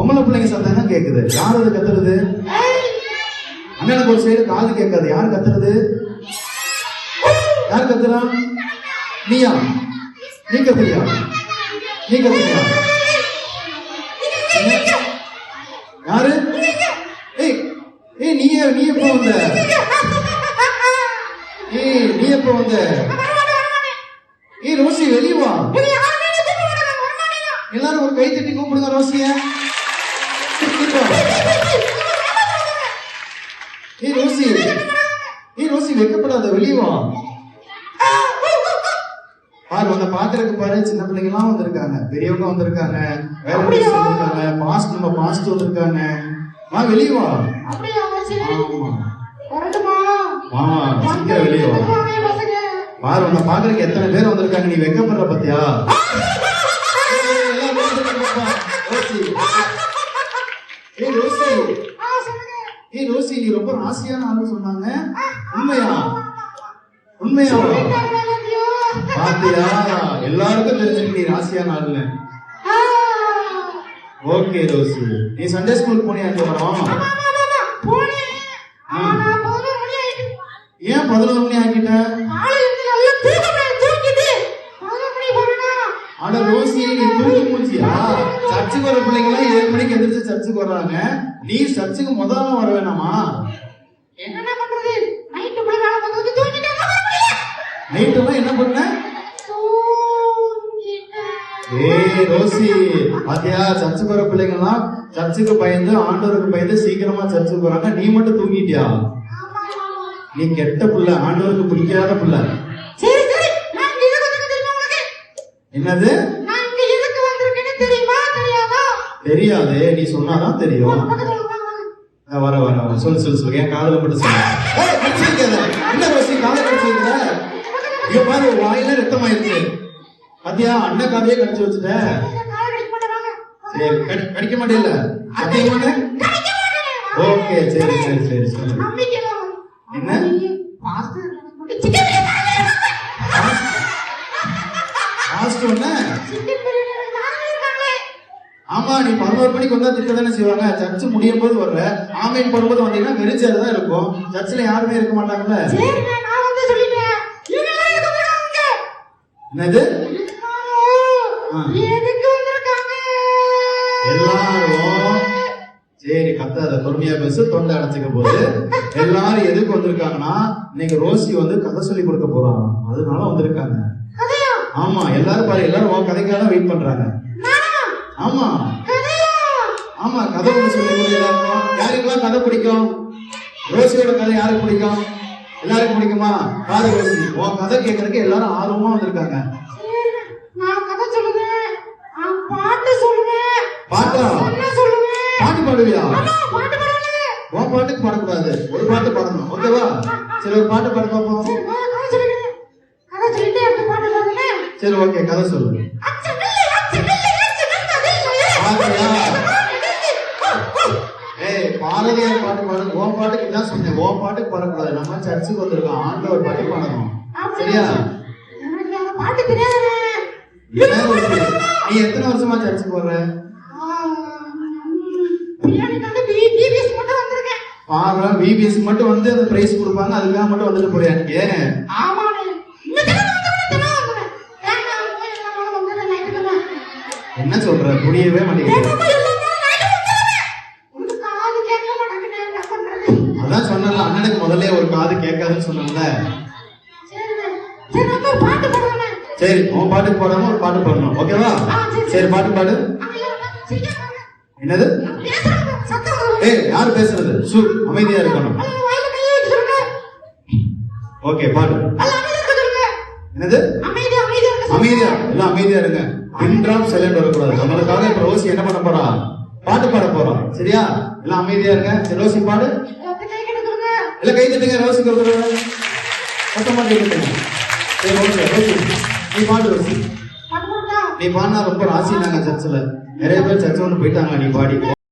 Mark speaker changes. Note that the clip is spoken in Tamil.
Speaker 1: பொம்பளை பிள்ளைங்க சத்தம் தான் கேக்குது. யார் அது கத்துறது? அண்ணனுக்கு ஒரு சைடு காது கேட்காது. யார் கத்துறது? யார் கத்துறா? நீயா? நீ கத்துறியா? நீ கத்துறியா? யாரு? நீ எப்ப வந்த? நீ எப்ப வந்த? ரோசி வெளிய வா. எல்லாரும் ஒரு கை தட்டி கூப்பிடுங்க ரோசிய. ரோசி வெக்கப்படாத, வெளிய வா. பாரு உன்னை பாக்குறதுக்கு பாரு, சின்ன பிள்ளைங்க எல்லாம் வந்திருக்காங்க, பெரியவங்க வந்திருக்காங்க, வேலை வந்திருக்காங்க, நம்ம பாஸ்ட் வந்திருக்காங்க. வா வெளிய வா. சீக்கிரம் வெளிய வா. பாரு உன்னை பாக்குறதுக்கு எத்தனை பேர் வந்திருக்காங்க, நீ வெக்கப்படுற பத்தியா? ரோசி நீ ரொம்ப ராசியான ஆளு சொன்னாங்க. உண்மையா? உண்மையா? பாத்தியா, எல்லாருக்கும் தெரிஞ்சுக்க நீ ராசியான ஆளுன்னு. ஓகே ரோசி, நீ சண்டே ஸ்கூல் போனியா? வரோம். ஏன் 11 மணி ஆகிட்ட? ஆனா ரோசி நீ தூங்கி மூச்சியா? சர்ச்சுக்கு வர பிள்ளைங்க எல்லாம் 7 மணிக்கு எந்திரிச்சு சர்ச்சுக்கு வர்றாங்க, நீ சர்ச்சுக்கு முதல்ல வர வேணாமா? என்ன பண்றது? நைட் எல்லாம் என்ன பண்ண? ரோசி பாத்தியா, சர்ச்சுக்கு வர பிள்ளைங்க எல்லாம் சர்ச்சுக்கு பயந்து, ஆண்டவருக்கு பயந்து சீக்கிரமா சர்ச்சுக்கு போறாங்க, நீ மட்டும் தூங்கிட்டியா? நீ கெட்ட பிள்ளை, ஆண்டவருக்கு பிடிக்காத பிள்ளை. என்னது? தெரியாது, நீ சொன்னாதான் தெரியும். வர வர சொல்லு என் காதல மட்டும் சொல்லு. என்ன ரோசி காதல கடிச்சிருக்க? இங்க பாரு, வாயில ரத்தம் ஆயிருக்கு. பாத்தியா, அண்ணன் காதையே கடிச்சு வச்சுட்ட. சரி, கடிக்க மாட்டேல்ல? ஓகே, சரி சொல்லு. என்ன? ஆமா, நீ 11 மணிக்கு வந்தா திட்ட தானே செய்வாங்க. சர்ச்சு முடியும் போது வர்ற, ஆமீன் போடும்போது வந்தீங்கன்னா வெறிச்சேர் தான் இருக்கும். சர்ச்சில் யாருமே இருக்க மாட்டாங்கல்ல. என்னது? எல்லாரும் சரி கத்தாத, பொறுமையா பேசு, தொண்டை அடைச்சிக்க போது. எல்லாரும் எதுக்கு வந்திருக்காங்கன்னா, இன்னைக்கு ரோசி வந்து கதை சொல்லி கொடுக்க போறான், அதனால வந்திருக்காங்க. ஆமா, எல்லாரும் பாரு, எல்லாரும் கதைக்காக வெயிட் பண்றாங்க. ஆமா ஆமா, கதை ஒன்று சொல்லி கொடுக்க எல்லாருக்கும். யாருக்கெல்லாம் கதை பிடிக்கும்? ரோசியோட கதை யாருக்கு பிடிக்கும்? எல்லாருக்கும் பிடிக்குமா? பாரு ரோசி, உன் கதை கேட்கறதுக்கு எல்லாரும் ஆர்வமா வந்திருக்காங்க. பாட்டா? பாட்டு பாடுவியா? உன் பாட்டுக்கு பாடக்கூடாது, ஒரு பாட்டு பாடணும், ஓகேவா? சரி, ஒரு பாட்டு பாட பார்ப்போம். சரி ஓகே, கதை சொல்லு. பாரதியார் பாட்டு பாடு. உன் பாட்டுக்கு தான் சொன்னேன், உன் பாட்டுக்கு பாடக்கூடாது. நம்ம சர்ச்சுக்கு வந்திருக்கோம், ஆண்டவர் பாட்டு பாடணும், சரியா? நீ எத்தனை வருஷமா சர்ச்சுக்கு வர்ற? பாரு, விபிஎஸ் மட்டும் வந்து அந்த பிரைஸ் கொடுப்பாங்க, அதுக்காக மட்டும் வந்துட்டு போறியா நீ? என்ன சொல்ற? புரியவே மாட்டேங்குது. அதான் சொன்னல, அண்ணனுக்கு முதல்ல ஒரு காது கேட்காதுன்னு சொன்னல. சரி, உன் பாட்டுக்கு போடாம ஒரு பாட்டு பாடணும், ஓகேவா? சரி, பாட்டு பாடு. என்னது? யாரு பேசுறது? அமைதியா இருக்கணும். ஓகே, பாடு. என்னது? அமைதியா, எல்லாம் அமைதியா இருங்க. பின்ட்ராப் சைலண்ட் வரக்கூடாது. நம்மளுக்காக இப்ப ரோசி என்ன பண்ண போறா? பாட்டு பாட போறோம், சரியா? எல்லாம் அமைதியா இருங்க. சரி, ரோசி பாடு. எல்லாம் கை தட்டுங்க. ரோசி சத்தமா கை தட்டுங்க. சரி, ரோசி நீ பாடு. ரோசி நீ பாடினா ரொம்ப ராசி. நாங்க சர்ச்சில் நிறைய பேர் சர்ச்சை ஒன்று போயிட்டாங்க, நீ பாடி.